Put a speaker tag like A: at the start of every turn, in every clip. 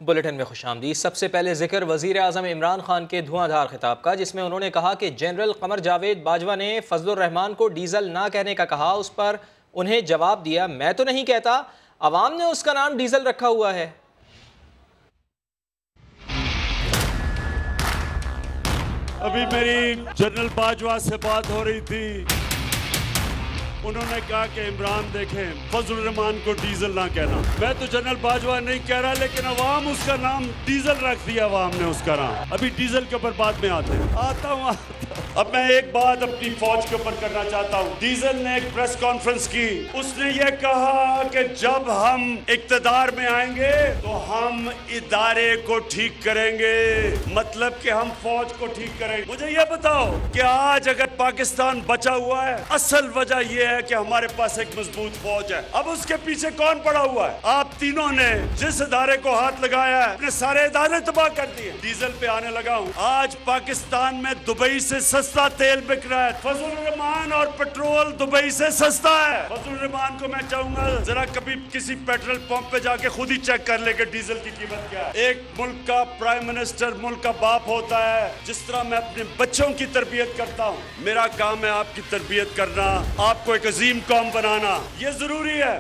A: Bulletin में खुशामदीद। सबसे पहले जिक्र वज़ीर आज़म इमरान खान के धुआंधार खिताब का, जिसमें उन्होंने कहा कि जनरल कमर जावेद बाजवा ने फजलुर रहमान को डीजल ना कहने का कहा। उस पर उन्हें जवाब दिया, मैं तो नहीं कहता, अवाम ने उसका नाम डीजल रखा हुआ है।
B: अभी मेरी जनरल बाजवा से बात हो रही थी, उन्होंने कहा कि इमरान देखें फजलुर रहमान को डीजल ना कहना। मैं तो जनरल बाजवा नहीं कह रहा, लेकिन अवाम उसका नाम डीजल रख दिया, अवाम ने उसका नाम। अभी डीजल के ऊपर बाद में आता हूँ। अब मैं एक बात अपनी फौज के ऊपर करना चाहता हूँ। डीजल ने एक प्रेस कॉन्फ्रेंस की, उसने ये कहा कि जब हम इक्तदार में आएंगे तो हम इदारे को ठीक करेंगे, मतलब कि हम फौज को ठीक करेंगे। मुझे ये बताओ कि आज अगर पाकिस्तान बचा हुआ है, असल वजह यह है कि हमारे पास एक मजबूत फौज है। अब उसके पीछे कौन पड़ा हुआ है? आप तीनों ने जिस इदारे को हाथ लगाया है, अपने सारे इदारे तबाह कर दिए। डीजल पे आने लगा हूँ। आज पाकिस्तान में दुबई से सस्ता तेल बिक रहा है। फजलुर रहमान और पेट्रोल दुबई से सस्ता है। फजलुर रहमान को मैं चाहूंगा जरा कभी किसी पेट्रोल पंप पे जाके खुद ही चेक कर ले कि डीजल की कीमत क्या है। एक मुल्क का प्राइम मिनिस्टर मुल्क का बाप होता है। जिस तरह मैं अपने बच्चों की तरबियत करता हूँ, मेरा काम है आपकी तरबियत करना, आपको एक अजीम कौम बनाना, ये जरूरी है।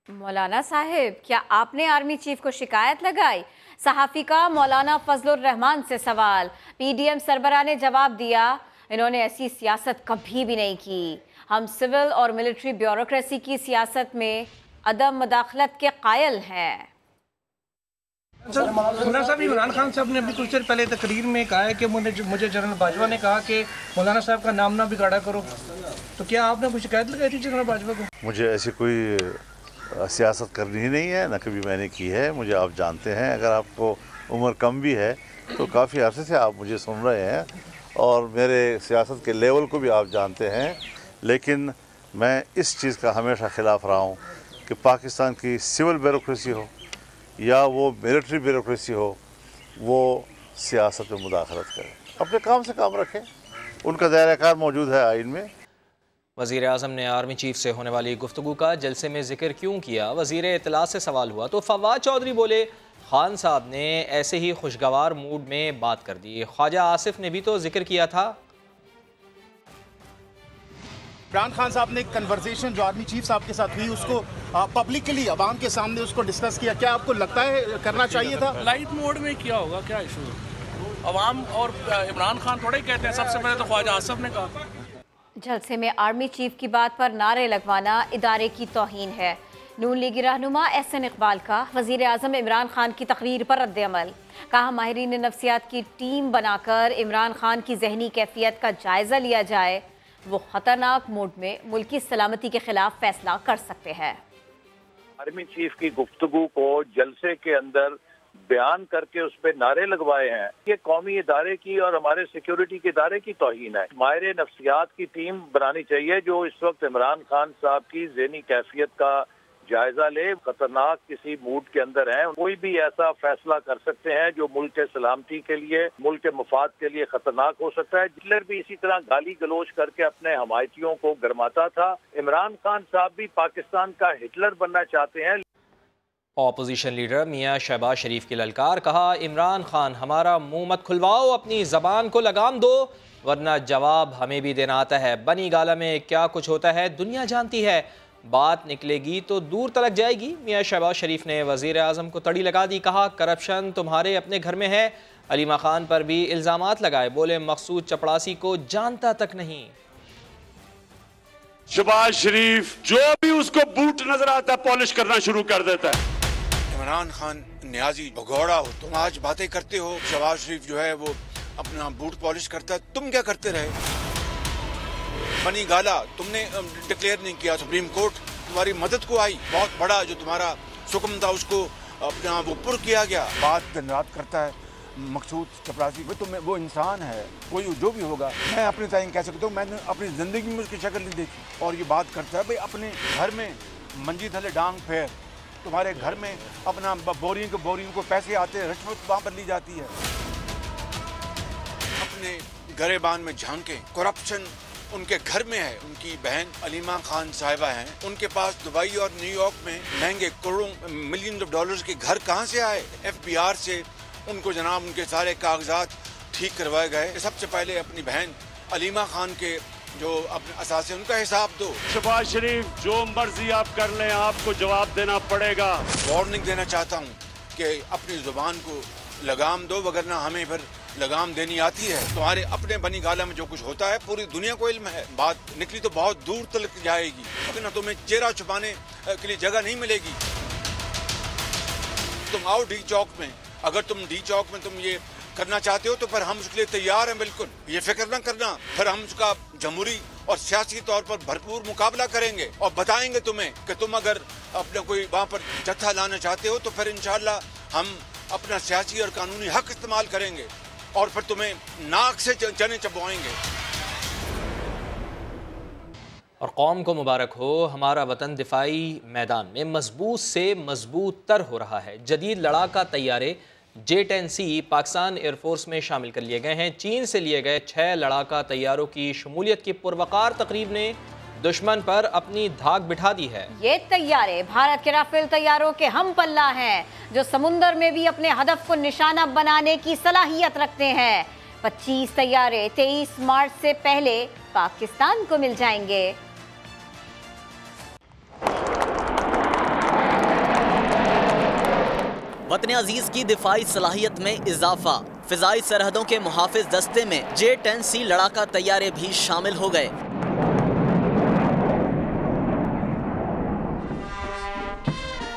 C: मौलाना साहिब, क्या आपने आर्मी चीफ को शिकायत लगाई? सहाफ़ी का मौलाना फजलुर रहमान से सवाल। पीडीएम सरबराह ने जवाब दिया, इन्होंने ऐसी सियासत कभी भी नहीं की। हम सिविल और मिलिट्री ब्यूरोक्रेसी की सियासत में अदम मुदाखलत के कायल हैं।
D: मौलाना साहब, इमरान खान साहब ने अभी कुछ देर पहले तकरीर में कहा है कि मुझे जनरल बाजवा ने कहा कि मौलाना साहब का नाम ना बिगाड़ा करो, तो क्या आपने कोई शिकायत लगाई थी जनरल बाजवा को?
E: मुझे ऐसी कोई सियासत करनी ही नहीं है, ना कभी मैंने की है। मुझे आप जानते हैं, अगर आपको उम्र कम भी है तो काफ़ी अरसे से आप मुझे सुन रहे हैं और मेरे सियासत के लेवल को भी आप जानते हैं। लेकिन मैं इस चीज़ का हमेशा ख़िलाफ़ रहा हूँ कि पाकिस्तान की सिविल ब्यूरोक्रेसी हो या वो मिलिट्री ब्यूरोक्रेसी हो, वो सियासत में मुदाखलत करे। अपने काम से काम रखें, उनका दायरा कार मौजूद है आइन में।
A: वज़ीर आज़म ने आर्मी चीफ से होने वाली गुफ्तगू का जलसे में जिक्र क्यों किया? वज़ीर इत्तला से सवाल हुआ तो फवाद चौधरी बोले, खान साहब ने ऐसे ही खुशगवार मूड में बात कर दी। ख्वाजा आसिफ ने भी तो जिक्र किया था।
F: इमरान खान साहब ने एक कन्वर्सेशन जो आर्मी चीफ साहब के साथ हुई, उसको पब्लिकली आवाम के सामने उसको डिस्कस किया। क्या आपको लगता है करना चाहिए था?
G: लाइट मोड में किया होगा, क्या इशू? अवाम और इमरान खान थोड़े ही कहते हैं। सबसे पहले तो ख्वाजा आसिफ ने कहा।
C: जलसे में आर्मी चीफ की बात पर नारे लगवाना इदारे की तौहीन है। नून लीगी रहनुमा एहसन इकबाल का वज़ीर आज़म इमरान खान की तकरीर पर रद्द-ए-अमल। कहा, माहिरीन नफ्सियात की टीम बनाकर इमरान खान की जहनी कैफियत का जायज़ा लिया जाए, वो ख़तरनाक मूड में मुल्क की सलामती के खिलाफ फैसला कर सकते हैं।
H: आर्मी चीफ की गुफ्तगू को जलसे के अंदर बयान करके उस पर नारे लगवाए हैं, ये कौमी इदारे की और हमारे सिक्योरिटी के इदारे की तौहीन है। माहिर नफ्सियात की टीम बनानी चाहिए जो इस वक्त इमरान खान साहब की ज़हनी कैफियत का जायजा ले। खतरनाक किसी मूड के अंदर हैं, कोई भी ऐसा फैसला कर सकते हैं जो मुल्क के सलामती के लिए, मुल्क के मफाद के लिए खतरनाक हो सकता है। हिटलर भी इसी तरह गाली गलोच करके अपने हमायतियों को गरमाता था। इमरान खान साहब भी पाकिस्तान का हिटलर बनना चाहते हैं।
A: ऑपोजिशन लीडर मियां शहबाज शरीफ की ललकार। कहा, इमरान खान हमारा मुंह मत खुलवाओ, अपनी जबान को लगाम दो, वरना जवाब हमें भी देना आता है। बनी गाला में क्या कुछ होता है दुनिया जानती है, बात निकलेगी तो दूर तलक जाएगी। मियां शहबाज शरीफ ने वज़ीर आज़म को तड़ी लगा दी। कहा, करप्शन तुम्हारे अपने घर में है। अलीमा खान पर भी इल्ज़ामात लगाए, बोले मकसूद चपड़ासी को जानता तक नहीं।
B: शहबाज शरीफ जो भी उसको बूट नजर आता है पॉलिश करना शुरू कर देता है।
I: इमरान खान न्याजी भगौड़ा हो, तुम आज बातें करते हो। शहबाज शरीफ जो है वो अपना बूट पॉलिश करता है, तुम क्या करते रहे? बनी गाला तुमने डिक्लेयर नहीं किया, सुप्रीम कोर्ट तुम्हारी मदद को आई, बहुत बड़ा जो तुम्हारा हुक्म था उसको अपना वो पुर किया गया। बात दिन रात करता है मकसूद चपरासी, वो इंसान है, कोई जो भी होगा। मैं अपने ताईं कह सकता हूँ, मैंने अपनी ज़िंदगी में उसकी शक्ल नहीं देखी। और ये बात करता है भाई अपने घर में मंजी थले डांग फेर, तुम्हारे घर में अपना बोरियों को पैसे आते हैं, रिश्वत वहाँ पर ली जाती है। अपने गरेबान में झांके, करप्शन उनके घर में है। उनकी बहन अलीमा खान साहिबा हैं, उनके पास दुबई और न्यूयॉर्क में महंगे करोड़ों मिलियन ऑफ डॉलर्स के घर कहाँ से आए? FBI से उनको जनाब उनके सारे कागजात ठीक करवाए गए। सबसे पहले अपनी बहन अलीमा खान के जो अपने असासे उनका हिसाब दो।
B: शहबाज शरीफ, जो मर्जी आप कर लें, आपको जवाब देना पड़ेगा।
I: वार्निंग देना चाहता हूँ कि अपनी जुबान को लगाम दो, वगरना हमें फिर लगाम देनी आती है। तुम्हारे अपने बनी गाला में जो कुछ होता है पूरी दुनिया को इल्म है। बात निकली तो बहुत दूर तक जाएगी, वरना तुम्हें चेहरा छुपाने के लिए जगह नहीं मिलेगी। तुम आओ डी चौक में, अगर तुम डी चौक में तुम ये करना चाहते हो तो फिर हम उसके लिए तैयार हैं। बिल्कुल ये फिक्र न करना, फिर हम उसका जमहूरी और सियासी तौर पर भरपूर मुकाबला करेंगे और बताएंगे तुम्हें कि तुम अगर अपना कोई वहाँ पर जत्था लाना चाहते हो तो फिर इंशाल्लाह हम अपना सियासी और कानूनी हक इस्तेमाल करेंगे और फिर तुम्हें नाक से चने चबवाएंगे।
A: और कौम को मुबारक हो, हमारा वतन दिफाई मैदान में मजबूत से मजबूत तर हो रहा है। जदीद लड़ाका तैयारे J-10C पाकिस्तान एयरफोर्स में शामिल कर लिए गए हैं। चीन से लिए गए 6 लड़ाका तैयारों की शमूलियत की पुरवकार तकरीब ने दुश्मन पर अपनी धाक बिठा दी है। ये
C: तैयारे भारत के राफेल तैयारों के हम पल्ला हैं, जो समुंदर में भी अपने हदफ को निशाना बनाने की सलाहियत रखते हैं। 25 तैयारे 23 मार्च से पहले पाकिस्तान को मिल जाएंगे।
J: वतन अजीज की दिफाई सलाहियत में इजाफा। फिजाई सरहदों के मुहाफिज दस्ते में J-10C लड़ाका तैयारे भी शामिल हो गए।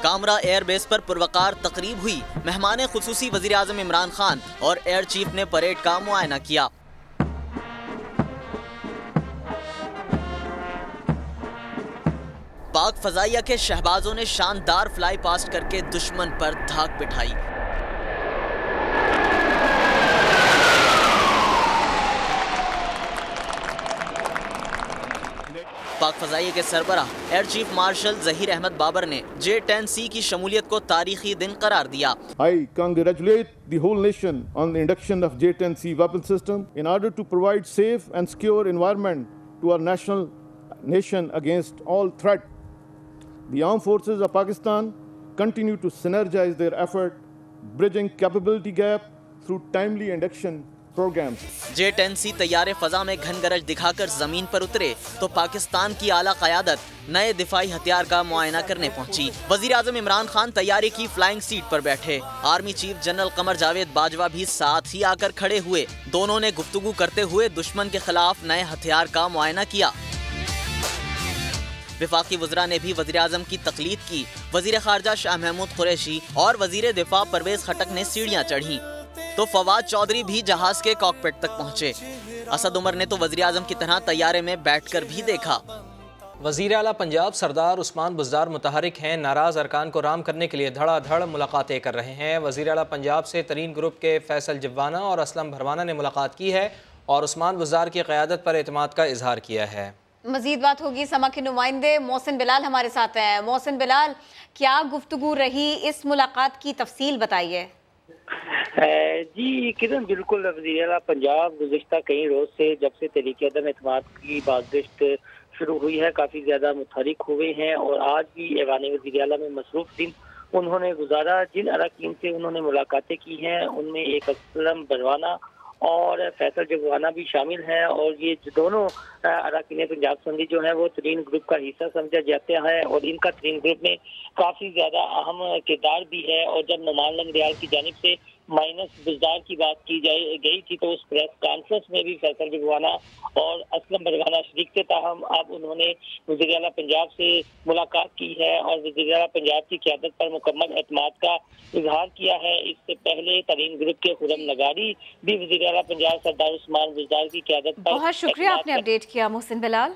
J: कामरा एयरबेस पर पुरवकार तकरीब हुई। मेहमान खुसूसी वजीर आज़म इमरान खान और एयर चीफ ने परेड का मुआयना किया। पाक फजाइया के शहबाजों ने शानदार फ्लाई पास्ट करके दुश्मन पर धाक बिठाई। पाक फजाइया के सरबराह air chief marshal Zaheer Ahmed Babar ने J-10C की शमूलियत को तारीखी दिन करार दिया।
K: I congratulate the whole nation on the induction of J-10C weapon system in order to provide safe and secure environment to our nation against all threat. The armed forces of Pakistan continue to synergize their effort, bridging capability gap through timely induction programs.
J: J-10C तैयारे फजा में घनगरज दिखाकर जमीन पर उतरे तो पाकिस्तान की आला क़यादत नए दिफाई हथियार का मुआयना करने पहुंची। वजीर आज़म इमरान खान तैयारे की फ्लाइंग सीट पर बैठे। Army chief general Qamar Javed Bajwa भी साथ ही आकर खड़े हुए। दोनों ने गुफ्तगू करते हुए दुश्मन के खिलाफ नए हथियार का मुआयना किया। विफाकी वज़रा ने भी वज़ीर आज़म की तकलीद की। वज़ीर ख़ारजा शाह महमूद कुरैशी और वज़ीर दिफा परवेज़ खटक ने सीढ़ियाँ चढ़ी तो फवाद चौधरी भी जहाज के कॉकपिट तक पहुँचे। असद उमर ने तो वज़ीर आज़म की तरह तैयारे में बैठकर भी देखा।
A: वज़ीर आला पंजाब सरदार उस्मान बुज़दार मुतहरिक हैं। नाराज़ अरकान को राम करने के लिए धड़ाधड़ मुलाकातें कर रहे हैं। वज़ीर आला पंजाब से तरीन ग्रुप के फैसल जिब्बाना और असलम भरवाना ने मुलाकात की है और उस्मान बुज़दार की क़यादत पर एतमाद का इजहार किया है।
C: मजीद बात होगी। समा के नुमाइंदे मोहसिन बिलाल हमारे साथ हैं। मोहसिन बिलाल, क्या गुफ्तगू रही, इस मुलाकात की तफसील बताइए।
L: जी किरण, बिल्कुल वज़ीर आला पंजाब गुज़िश्ता कई रोज़ से जब से तहरीक अदम एतमाद की बागगश्त शुरू हुई है काफ़ी ज़्यादा मुतहरिक हुए हैं और आज भी ऐवान वज़ीर आला में मसरूफ़ दिन उन्होंने गुजारा। जिन अरकान से उन्होंने मुलाकातें की हैं उनमें एक असलम बरवाना और फैसल जगवाना भी शामिल हैं और ये दोनों अरकान पंजाब संधि जो है वो तरीन ग्रुप का हिस्सा समझा जाता है और इनका तरीन ग्रुप में काफ़ी ज़्यादा अहम किरदार भी है। और जब नुमान लंगड़ियाल की जानिब से माइनस बुज़दार की बात की गई थी तो उस प्रेस कॉन्फ्रेंस में भी फैसल जगवाना और असलम बरवाना शरीक थे। ताहम अब उन्होंने वज़ीर आला पंजाब से मुलाकात की है और वज़ीर आला पंजाब की क़यादत पर मुकम्मल एतमाद का इजहार किया है। इससे पहले तरीन ग्रुप के खुरम नगारी भी वज़ीर आला पंजाब सरदार उस्मान बुज़दार की क़यादत पर।
C: बहुत शुक्रिया, आपने अपडेट किया मोहसिन बिलाल।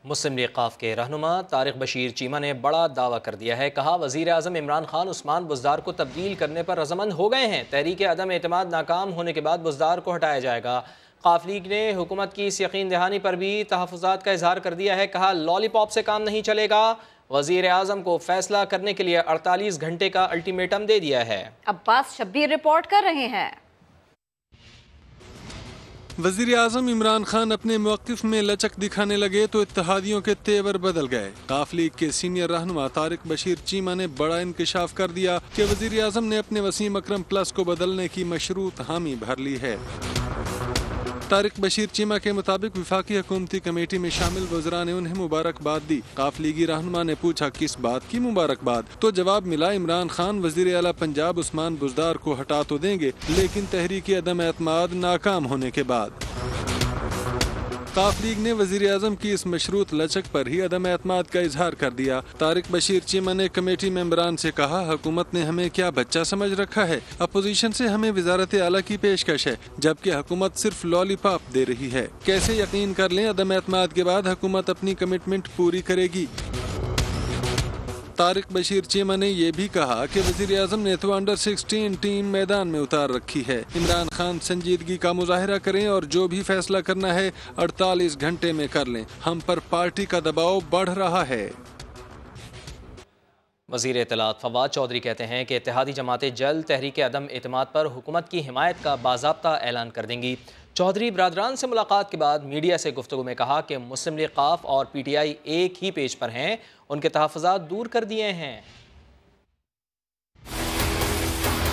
A: मुस्लिम लीग क़ाफ के रहनुमा तारिक बशीर चीमा ने बड़ा दावा कर दिया है। कहा, वज़ीर आज़म इमरान खान उस्मान बुज़दार को तब्दील करने पर रज़ामंद हो गए हैं। तहरीक अदम एतमाद नाकाम होने के बाद बुज़दार को हटाया जाएगा। क़ाफ लीग ने हुकूमत की इस यकीन दहानी पर भी तहफ़्फ़ुज़ात का इजहार कर दिया है। कहा, लॉलीपॉप से काम नहीं चलेगा। वज़ीर आज़म को फैसला करने के लिए 48 घंटे का अल्टीमेटम दे दिया है।
C: अब्बास शब्बीर रिपोर्ट कर रहे हैं।
M: वज़ीर आज़म इमरान खान अपने मौक़िफ़ में लचक दिखाने लगे तो इत्तेहादियों के तेवर बदल गए। काफ लीग के सीनियर रहनुमा तारिक बशीर चीमा ने बड़ा इंकशाफ कर दिया कि वज़ीर आज़म ने अपने वसीम अकरम प्लस को बदलने की मशरूत हामी भर ली है। तारिक बशीर चीमा के मुताबिक विफाकी हुकूमती कमेटी में शामिल वज़रा ने उन्हें मुबारकबाद दी। काफ लीगी रहनुमा ने पूछा किस बात की मुबारकबाद, तो जवाब मिला इमरान खान वज़ीर आला पंजाब उस्मान बुज़दार को हटा तो देंगे लेकिन तहरीक अदम एतमाद नाकाम होने के बाद। काफ लीग ने वज़ीर आज़म की इस मशरूत लचक पर ही अदम एतमाद का इजहार कर दिया। तारिक बशीर चीमा ने कमेटी मेंबरान से कहा, हुकूमत ने हमें क्या बच्चा समझ रखा है, अपोजिशन से हमें वजारत आला की पेशकश है जबकि हुकूमत सिर्फ लॉलीपॉप दे रही है। कैसे यकीन कर लें अदम एतमाद के बाद हुकूमत अपनी कमिटमेंट पूरी करेगी। तारिक बशीर चीमा ने यह भी कहा कि वज़ीर आज़म ने तो अंडर 16 टीम मैदान में उतार रखी है। इमरान खान संजीदगी का मुजाहिरा करें और जो भी फैसला करना है 48 घंटे में कर लें। हम पर पार्टी का दबाव बढ़ रहा है।
A: वज़ीर इत्तलात फवाद चौधरी कहते हैं कि इत्तेहादी जमातें जल्द तहरीक अदम एतमाद पर हुकूमत की हिमायत का बाज़ाब्ता ऐलान कर देंगी। चौधरी बरादरान से मुलाकात के बाद मीडिया से गुफ्तगू में कहा कि मुस्लिम लीग काफ और PTI एक ही पेज पर हैं, उनके तहफ़्फ़ुज़ात दूर कर दिए हैं।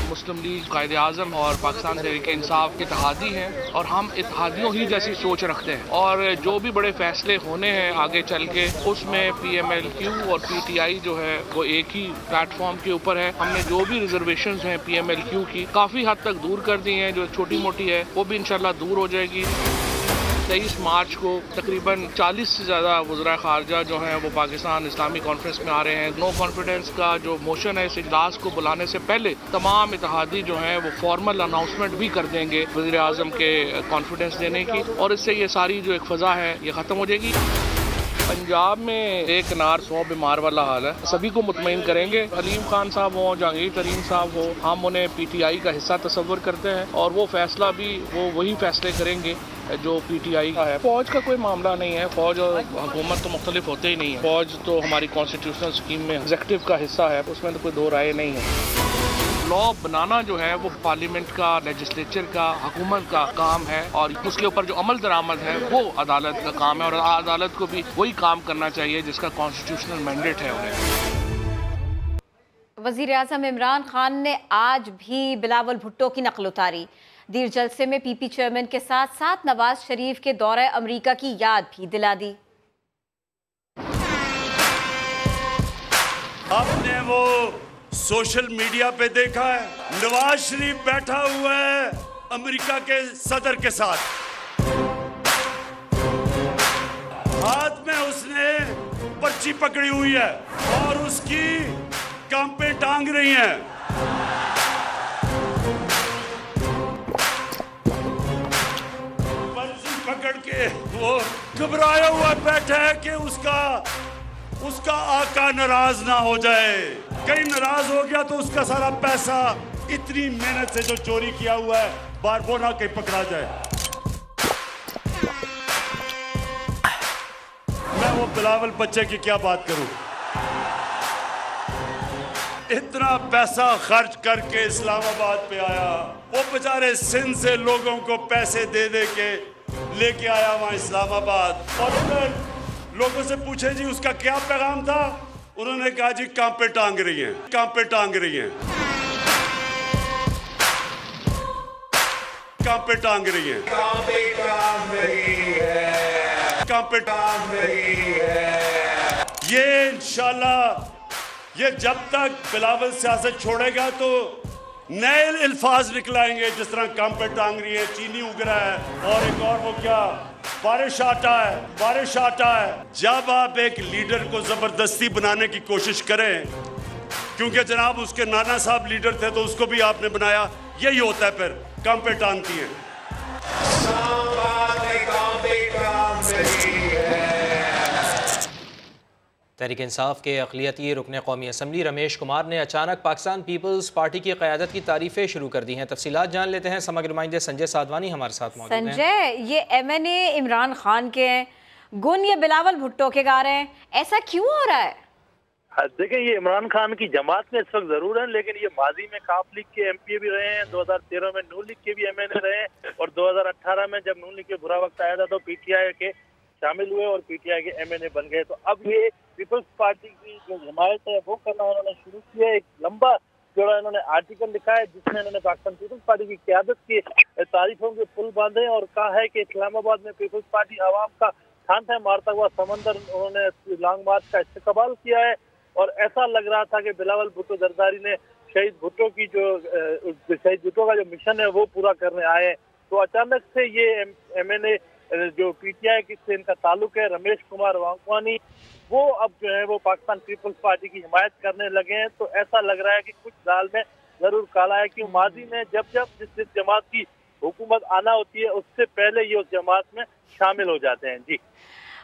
G: मुस्लिम लीग, कायदे आज़म और पाकिस्तान तहरीक इंसाफ के इत्तेहादी हैं और हम इत्तेहादियों ही जैसी सोच रखते हैं और जो भी बड़े फैसले होने हैं आगे चल के उसमें PMLQ और PTI जो है वो एक ही प्लेटफॉर्म के ऊपर है। हमने जो भी रिजर्वेशंस हैं PMLQ की काफ़ी हद तक दूर कर दी हैं, जो छोटी मोटी है वो भी इंशाल्लाह दूर हो जाएगी। 23 मार्च को तकरीबन 40 से ज़्यादा वज़रा ख़ारजा जो हैं वो पाकिस्तान इस्लामी कॉन्फ्रेंस में आ रहे हैं। नो कॉन्फिडेंस का जो मोशन है इस इजलास को बुलाने से पहले तमाम इत्तेहादी जो हैं वो फॉर्मल अनाउंसमेंट भी कर देंगे वज़ीर आज़म के कॉन्फिडेंस देने की और इससे ये सारी जो एक फ़ज़ा है ये ख़त्म हो जाएगी। पंजाब में एक नार 100 बीमार वाला हाल है, सभी को मुतमईन करेंगे। हलीम खान साहब हो, जहांगीर तरीन साहब हो, हम उन्हें PTI का हिस्सा तस्वर करते हैं और वो फैसला भी वो वही फैसले करेंगे जो PTI का है। फौज का कोई मामला नहीं है, फौज और हुकूमत तो मुख्तलिफ होते ही नहीं है। फौज तो हमारी कॉन्स्टिट्यूशनल स्कीम में एग्जीक्यूटिव का हिस्सा है, उसमें तो कोई दो राय नहीं है। लॉ बनाना जो है वो पार्लियामेंट का, लेजिस्लेचर का, हुकूमत का काम है और उसके ऊपर जो अमल दरामद है वो अदालत का काम है और अदालत को भी वही काम करना चाहिए जिसका कॉन्स्टिट्यूशनल मैंडेट है उन्हें।
C: वज़ीर आज़म इमरान खान ने आज भी बिलावल भुट्टो की नकल उतारी। दीर जलसे में PP चेयरमैन के साथ साथ नवाज शरीफ के दौरे अमरीका की याद भी दिला दी।
B: आपने वो सोशल मीडिया पे देखा है, नवाज शरीफ बैठा हुआ है अमेरिका के सदर के साथ, हाथ में उसने पर्ची पकड़ी हुई है और उसकी कांपे टांग रही हैं। पर्ची पकड़ के वो घबराया हुआ बैठा है कि उसका आका नाराज ना हो जाए, कहीं नाराज हो गया तो उसका सारा पैसा इतनी मेहनत से जो चोरी किया हुआ है बार वो ना कहीं पकड़ा जाए। मैं वो बिलावल बच्चे की क्या बात करूं, इतना पैसा खर्च करके इस्लामाबाद पे आया, वो बेचारे सिंध से लोगों को पैसे दे दे के लेके आया वहां इस्लामाबाद और उधर लोगों से पूछे जी उसका क्या पैगाम था, उन्होंने कहा जी कांपे टांग रही हैं, कांपे टांग रही हैं, कांपे टांग रही हैं, कांपे टांग रही है, कांपे टांग रही है। ये इंशाल्लाह ये जब तक बिलावल सियासत छोड़ेगा तो नए अल्फाज निकलाएंगे, जिस तरह कांपे टांग रही है, चीनी उग रहा है और एक और वो क्या बारिश आटा है, बारिश आटा है। जब आप एक लीडर को जबरदस्ती बनाने की कोशिश करें, क्योंकि जनाब उसके नाना साहब लीडर थे तो उसको भी आपने बनाया, यही होता है फिर कांपे टांगती है।
A: तहरीक इंसाफ के अक़लियती रुकन कौमी असम्बली रमेश कुमार ने अचानक पाकिस्तान पीपल्स पार्टी की क़यादत की तारीफ़ें शुरू कर दी हैं। तफसीलात जान लेते हैं, समग्र नुमाइंदे संजय साधवानी हमारे साथ मौजूद हैं।
C: संजय, ये MNA इमरान खान के हैं, गुन ये बिलावल भुट्टो के गा रहे हैं, ऐसा क्यों हो रहा है?
N: देखें, ये इमरान खान की जमात में इस वक्त जरूर है, लेकिन ये माजी में काफ लीग के एमपी भी रहे हैं, 2013 में नून लीग के भी एमएनए रहे हैं, और 2018 में जब नून लीग के बुरा वक्त आया था तो पीटीआई के शामिल हुए और पीटीआई के एमएनए बन गए। तो अब ये पीपल्स पार्टी की जो हिमायत है वो करना उन्होंने शुरू किया। एक लंबा जोड़ा इन्होंने आर्टिकल लिखा है जिसमें इन्होंने पाकिस्तान पीपल्स पार्टी की क़यादत की तारीफों के पुल बांधे और कहा है कि इस्लामाबाद में पीपल्स पार्टी आवाम का शांत है मारता हुआ समंदर, उन्होंने लॉन्ग मार्च का इस्तेकबाल किया है। और ऐसा लग रहा था कि बिलावल भुट्टो जरदारी ने शहीद भुट्टो का जो मिशन है वो पूरा करने आए। तो अचानक से ये एमएनए जो पीटीआई से इनका ताल्लुक है, रमेश कुमार वांगवानी, वो अब जो है वो पाकिस्तान पीपल्स पार्टी की हिमायत करने लगे हैं। तो ऐसा लग रहा है कि कुछ दाल में जरूर काला है, कि माजी में जब जिस जमात की हुकूमत आना होती है उससे पहले ये उस जमात में शामिल हो जाते हैं। जी,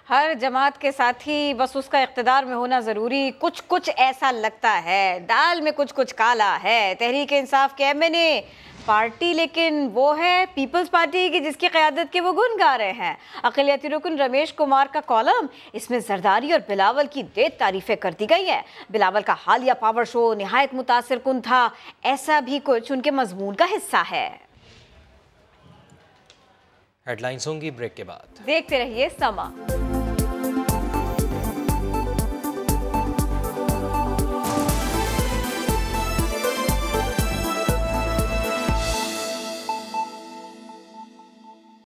C: हर जमात के साथ ही बस उसका इख्तिदार में होना ज़रूरी, कुछ ऐसा लगता है, दाल में कुछ काला है। तहरीक इंसाफ के एमएनए पार्टी लेकिन वो है पीपल्स पार्टी की जिसकी क़यादत के वो गुण गा रहे हैं। अक़लियती रुकन रमेश कुमार का कॉलम, इसमें जरदारी और बिलावल की ढेर तारीफ़ें कर दी गई है। बिलावल का हालिया पावर शो निहायत मुतासिर कुन था, ऐसा भी कुछ उनके मजमून का हिस्सा है।
A: हेडलाइंस होंगी ब्रेक के बाद,
C: देखते रहिए समा।